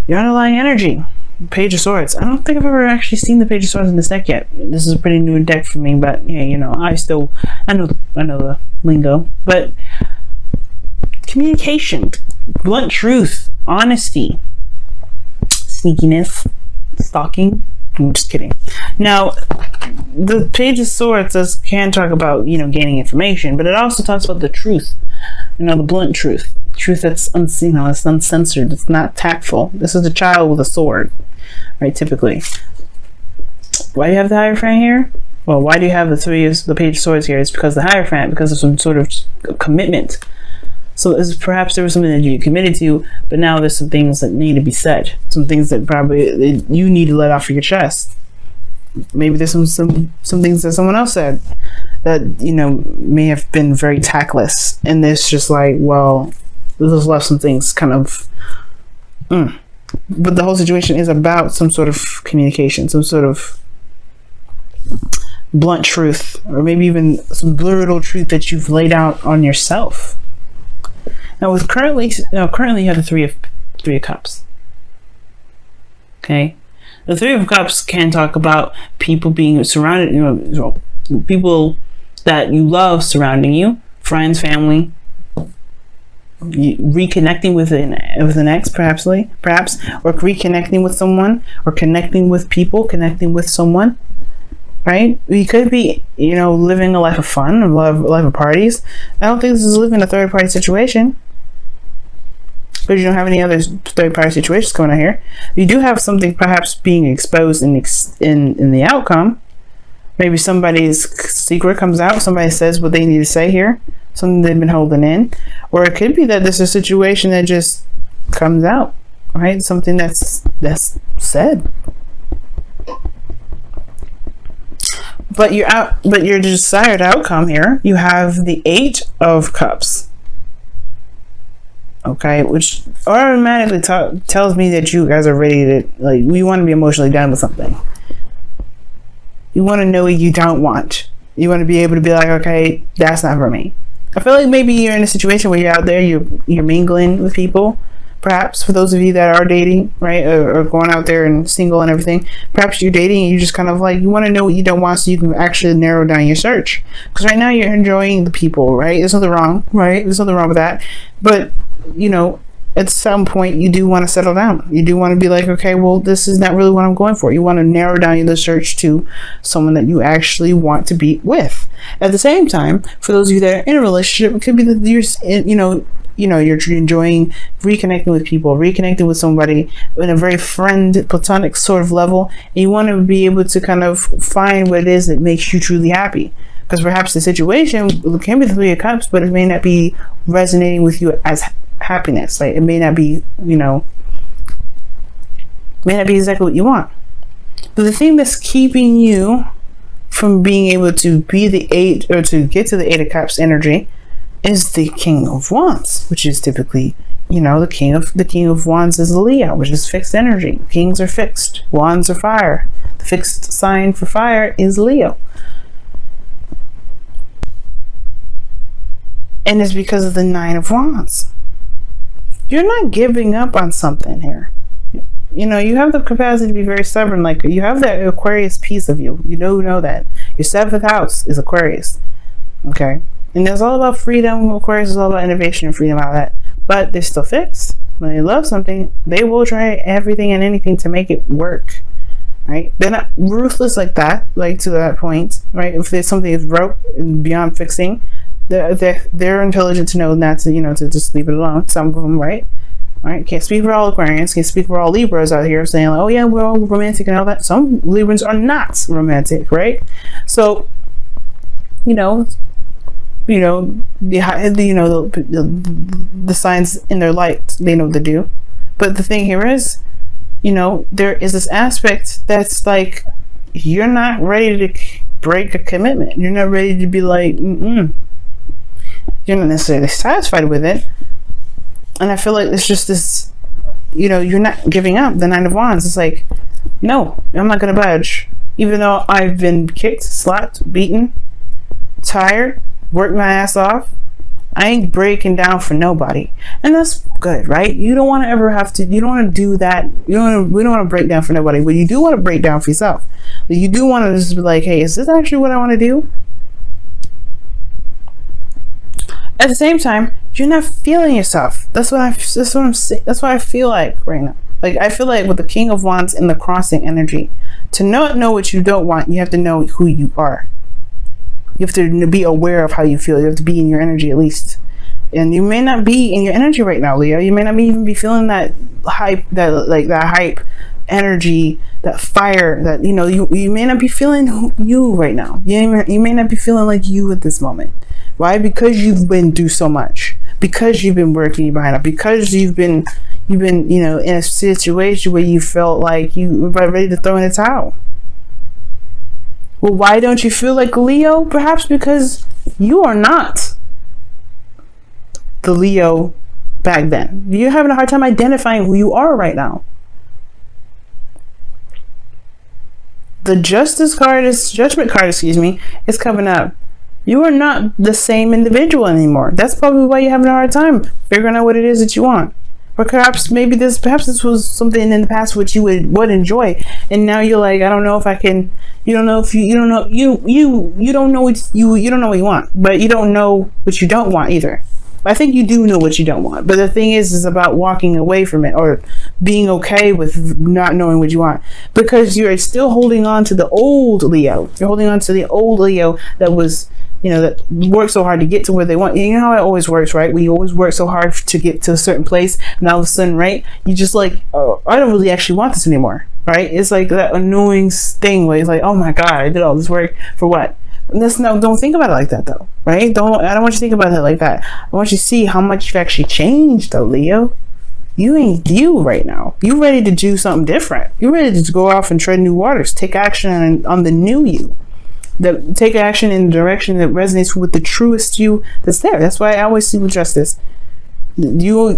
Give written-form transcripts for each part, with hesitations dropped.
your underlying energy. Page of Swords. I don't think I've ever actually seen the Page of Swords in this deck yet. This is a pretty new deck for me, but yeah, you know, I know the lingo. But communication, blunt truth, honesty, sneakiness, stalking. I'm just kidding. Now, the Page of Swords can talk about, you know, gaining information, but it also talks about the truth. You know, the blunt truth. Truth that's unseen, it's uncensored, it's not tactful. This is a child with a sword, right? Typically. Why do you have the Hierophant here? Well, why do you have the Page of Swords here? It's because the Hierophant, because of some sort of commitment. So perhaps there was something that you committed to, but now there's some things that need to be said. Some things that probably you need to let off of your chest. Maybe there's some things that someone else said that, you know, may have been very tactless, and it's just like, well, this has left some things kind of but the whole situation is about some sort of communication, some sort of blunt truth, or maybe even some brutal truth that you've laid out on yourself. Now with currently you have the three of Cups. Okay, the Three of Cups can talk about people being surrounded, you know, people that you love surrounding you, friends, family, reconnecting with an ex, perhaps, or reconnecting with someone, or connecting with people, connecting with someone, right? You could be, you know, living a life of fun, a life of parties. I don't think this is living a third party situation, because you don't have any other third party situations going on here. You do have something perhaps being exposed in the outcome. Maybe somebody's secret comes out, somebody says what they need to say here, something they've been holding in. Or it could be that there's a situation that just comes out, right? Something that's said. But your desired outcome here, you have the Eight of Cups. Okay, which automatically tells me that you guys are ready to, like, we want to be emotionally done with something. You want to know what you don't want. You want to be able to be like, okay, that's not for me. I feel like maybe you're in a situation where you're out there, you're mingling with people. Perhaps for those of you that are dating, right, or going out there and single and everything, perhaps you're dating and you just kind of like, you want to know what you don't want so you can actually narrow down your search. Because right now you're enjoying the people, right? There's nothing wrong, right? There's nothing wrong with that. But, you know, at some point you do want to settle down. You do want to be like, okay, well, this is not really what I'm going for. You want to narrow down the search to someone that you actually want to be with. At the same time, for those of you that are in a relationship, it could be that you're enjoying reconnecting with people, reconnecting with somebody in a very platonic sort of level, and you want to be able to kind of find what it is that makes you truly happy. Because perhaps the situation can be the Three of Cups, but it may not be resonating with you as happiness. Like, it may not be, may not be exactly what you want. But the thing that's keeping you from being able to be the Eight, or to get to the Eight of Cups energy, is the King of Wands, which is typically, the King of Wands is Leo, which is fixed energy. Kings are fixed, wands are fire. The fixed sign for fire is Leo. And it's because of the Nine of Wands. You're not giving up on something here. You have the capacity to be very stubborn. Like, you have that Aquarius piece of you. You know that. Your 7th house is Aquarius. Okay? And it's all about freedom. Aquarius is all about innovation and freedom, all that. But they're still fixed. When they love something, they will try everything and anything to make it work. Right? They're not ruthless like that, like to that point. Right? If there's something that's broke and beyond fixing, they're intelligent to know not to, to just leave it alone. Some of them, right? Can't speak for all Aquarians, can't speak for all Libras out here saying, like, oh yeah, we're all romantic and all that. Some Librans are not romantic, right? So, the signs in their light, they know what to do. But the thing here is, there is this aspect that's like, you're not ready to break a commitment. You're not ready to be like, You're not necessarily satisfied with it. And I feel like it's just this, you're not giving up. The Nine of Wands, it's like, no, I'm not going to budge. Even though I've been kicked, slapped, beaten, tired, worked my ass off, I ain't breaking down for nobody. And that's good, right? You don't want to ever have to, you don't want to do that. We don't want to break down for nobody, but you do want to break down for yourself. You do want to just be like, hey, is this actually what I want to do? At the same time, you're not feeling yourself. That's what I'm saying. That's what I feel like right now. Like, I feel like with the King of Wands and the crossing energy, to not know what you don't want, you have to know who you are. You have to be aware of how you feel. You have to be in your energy at least. And you may not be in your energy right now, Leo. You may not even be feeling that hype, that hype energy, that fire, that, you may not be feeling you right now. You may not be feeling like you at this moment. Why? Because you've been through so much. Because you've been working behind it. Because you've been, in a situation where you felt like you were ready to throw in the towel. Well, why don't you feel like Leo? Perhaps because you are not the Leo back then. You're having a hard time identifying who you are right now. The judgment card, is coming up. You are not the same individual anymore. That's probably why you're having a hard time figuring out what it is that you want. Or perhaps this was something in the past which you would enjoy, and now you're like, I don't know if I can. You don't know what you want, but you don't know what you don't want either. I think you do know what you don't want, but the thing is about walking away from it or being okay with not knowing what you want, because you're still holding on to the old Leo. You're holding on to the old Leo that was, that worked so hard to get to where they want. You know how it always works, right? We always work so hard to get to a certain place, and all of a sudden, right, you just like, oh, I don't really actually want this anymore, right? It's like that annoying thing where it's like, oh my God, I did all this work for what? Don't think about it like that, though, right? I don't want you to think about it like that. I want you to see how much you've actually changed, though, Leo. You ain't you right now. You ready to do something different. You're ready to go off and tread new waters. Take action on the new you. Take action in the direction that resonates with the truest you that's there. That's why I always see with justice. You're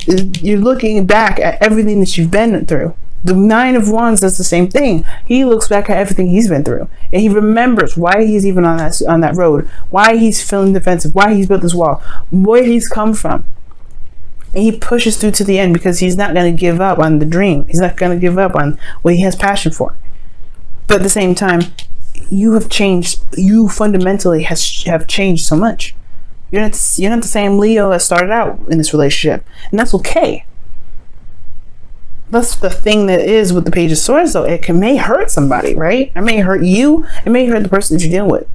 looking back at everything that you've been through. The Nine of Wands does the same thing. He looks back at everything he's been through, and he remembers why he's even on that road, why he's feeling defensive, why he's built this wall, where he's come from. And he pushes through to the end because he's not going to give up on the dream. He's not going to give up on what he has passion for. But at the same time, you have changed. You fundamentally have changed so much. You're not the same Leo that started out in this relationship, and that's okay. That's the thing that is with the Page of Swords, though. It may hurt somebody, right? It may hurt you. It may hurt the person that you're dealing with.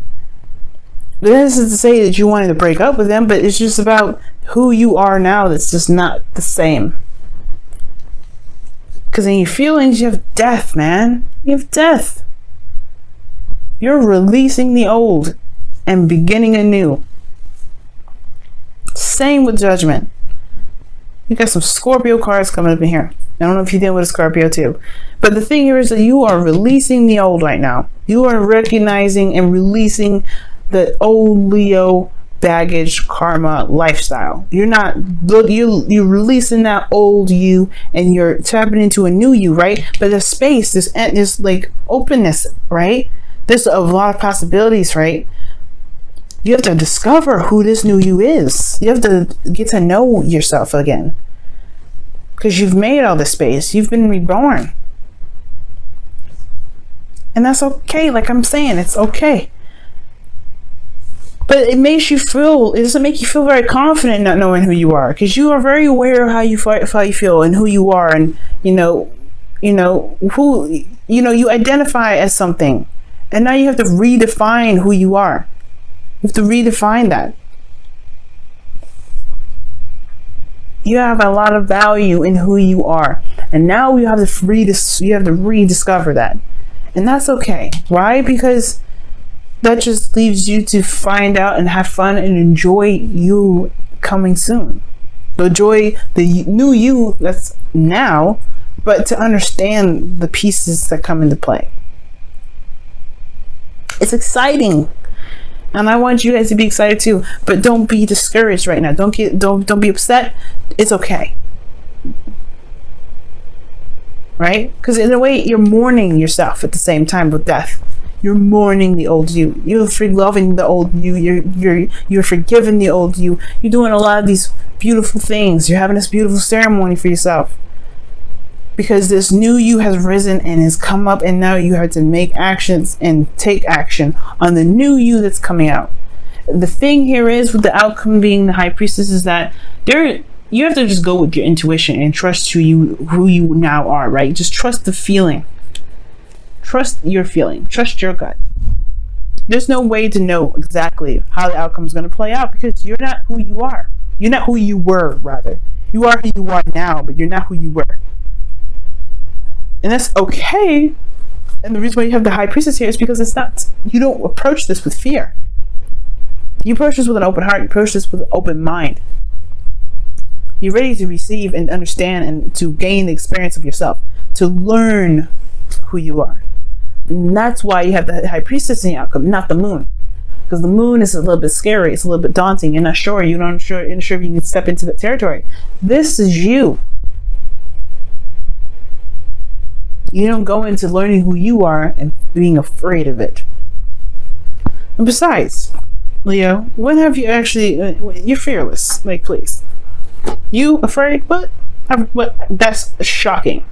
This is to say that you wanted to break up with them, but it's just about who you are now that's just not the same. Because in your feelings, you have death, man. You have death. You're releasing the old and beginning anew. Same with Judgment. You got some Scorpio cards coming up in here. I don't know if you deal with a Scorpio too. But the thing here is that you are releasing the old right now. You are recognizing and releasing the old Leo baggage, karma, lifestyle. You're releasing that old you and you're tapping into a new you, right? But there's space, there's like openness, right? There's a lot of possibilities, right? You have to discover who this new you is. You have to get to know yourself again. Because you've made all this space. You've been reborn. And that's okay. Like I'm saying, it's okay. But it doesn't make you feel very confident not knowing who you are. Because you are very aware of how you feel and who you are. And, you identify as something. And now you have to redefine who you are. You have to redefine that. You have a lot of value in who you are, and now you have to rediscover that, and that's okay. Why? Because that just leaves you to find out and have fun and enjoy you coming soon. Enjoy the new you that's now, but to understand the pieces that come into play. It's exciting. And I want you guys to be excited too, but don't be discouraged right now. Don't be upset. It's okay, right? Because in a way, you're mourning yourself at the same time with death. You're mourning the old you. You're loving the old you. You're forgiving the old you. You're doing a lot of these beautiful things. You're having this beautiful ceremony for yourself. Because this new you has risen and has come up, and now you have to make actions and take action on the new you that's coming out. The thing here is, with the outcome being the high priestess, is that you have to just go with your intuition and trust who you now are, right? Just trust the feeling. Trust your feeling. Trust your gut. There's no way to know exactly how the outcome is going to play out, because you're not who you are. You're not who you were, rather. You are who you are now, but you're not who you were. And that's okay. And the reason why you have the high priestess here is because you don't approach this with fear. You approach this with an open heart. You approach this with an open mind. You're ready to receive and understand and to gain the experience of yourself, to learn who you are. And that's why you have the high priestess in the outcome, not the moon. Because the moon is a little bit scary. It's a little bit daunting. You're not sure. You're not sure if you can step into that territory. This is you. You don't go into learning who you are and being afraid of it. And besides, Leo, when have you actually... you're fearless. Like, please. You afraid? What? That's shocking.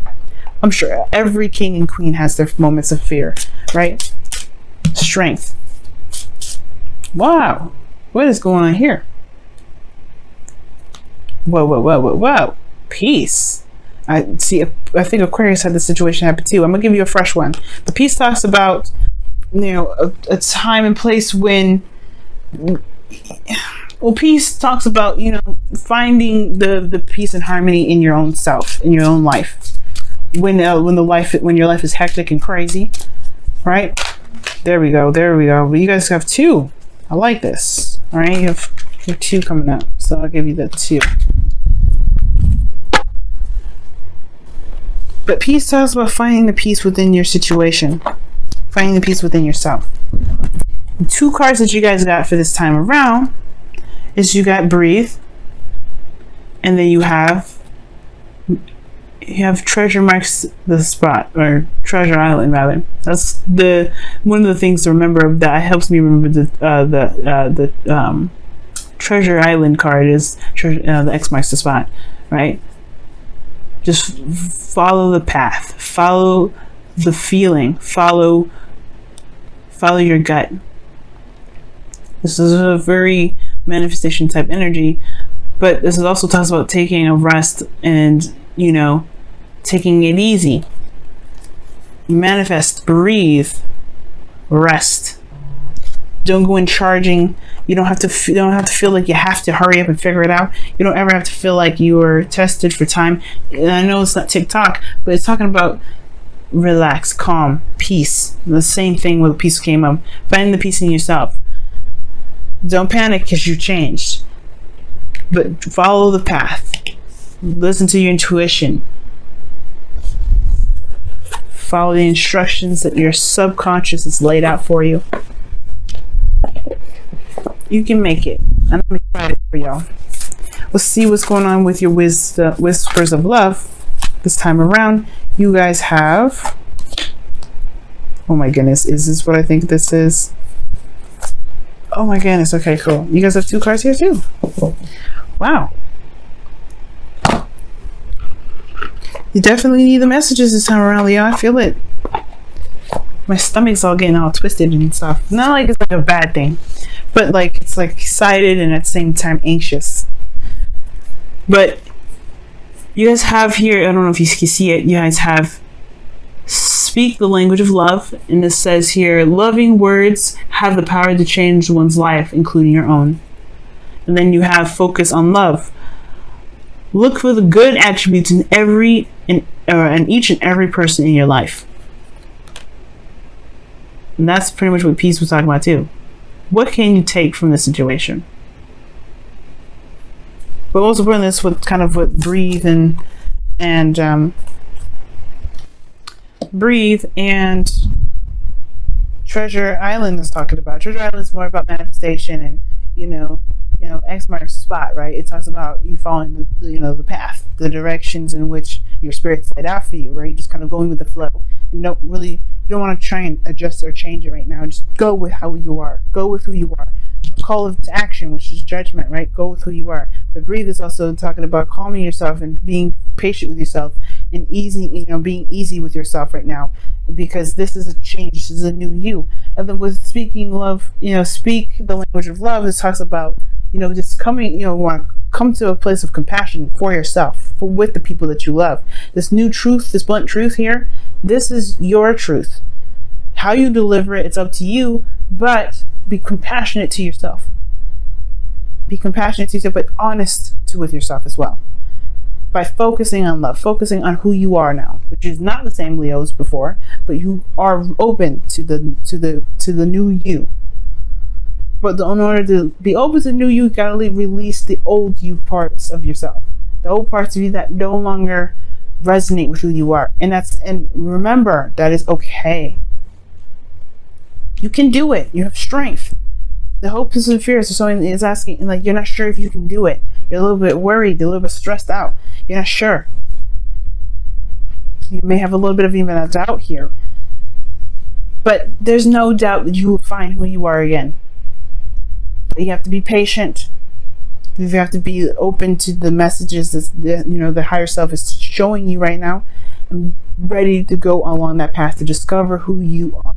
I'm sure every king and queen has their moments of fear, right? Strength. Wow. What is going on here? Whoa. Peace. I think Aquarius had this situation happen too. I'm gonna give you a fresh one. The peace talks about, a time and place when, peace talks about, finding the peace and harmony in your own self, in your own life. When your life is hectic and crazy, right? There we go. But you guys have 2. I like this. All right, you have 2 coming up, so I'll give you the 2. But peace talks about finding the peace within your situation, finding the peace within yourself. The 2 cards that you guys got for this time around is you got breathe, and then you have treasure marks the spot, or treasure island rather. That's one of the things to remember that helps me remember the treasure island card is the X marks the spot, right? Just follow the path, follow the feeling, follow your gut. This is a very manifestation type energy, but this is also talks about taking a rest and, taking it easy. Manifest, breathe, rest. Don't go in charging. You don't have to feel like you have to hurry up and figure it out. You don't ever have to feel like you are tested for time. And I know it's not TikTok, but it's talking about relax, calm, peace. The same thing where the peace came up. Finding the peace in yourself. Don't panic because you changed, but follow the path. Listen to your intuition. Follow the instructions that your subconscious has laid out for you. You can make it. And I'm excited for y'all. Let's see what's going on with your whispers of love this time around. You guys have... oh my goodness, is this what I think this is? Oh my goodness, okay, cool. You guys have 2 cards here too. Wow. You definitely need the messages this time around, Leo. I feel it. My stomach's all getting all twisted and stuff. Not like it's like a bad thing, but like it's like excited and at the same time anxious. But you guys have here, I don't know if you can see it, you guys have speak the language of love, and it says here, loving words have the power to change one's life, including your own. And then you have focus on love. Look for the good attributes in each and every person in your life. And that's pretty much what peace was talking about too. What can you take from this situation? But also putting this with kind of what breathe and Treasure Island is talking about. Treasure Island is more about manifestation and X marks the spot, right? It talks about you following the path, the directions in which your spirit's laid out for you, right? Just kind of going with the flow. And don't really You don't want to try and adjust or change it right now. Just go with how you are. Go with who you are. Call of action, which is judgment, right? Go with who you are. But breathe is also talking about calming yourself and being patient with yourself and easy, being easy with yourself right now, because this is a change. This is a new you. And then with speaking love, speak the language of love. This talks about, just coming, want to come to a place of compassion for yourself, with the people that you love. This new truth, this blunt truth here, this is your truth. How you deliver it, it's up to you, but be compassionate to yourself. Be compassionate to yourself, but honest with yourself as well. By focusing on love, focusing on who you are now, which is not the same Leo as before, but you are open to the new you. But in order to be open to the new you gotta release the old you parts of yourself, the old parts of you that no longer resonate with who you are. And remember, that is okay. You can do it. You have strength. The hopes and fears of someone is asking, like, you're not sure if you can do it. You're a little bit worried, a little bit stressed out. You're not sure. You may have a little bit of even a doubt here. But there's no doubt that you will find who you are again. But you have to be patient. You have to be open to the messages that the higher self is showing you right now, and ready to go along that path to discover who you are.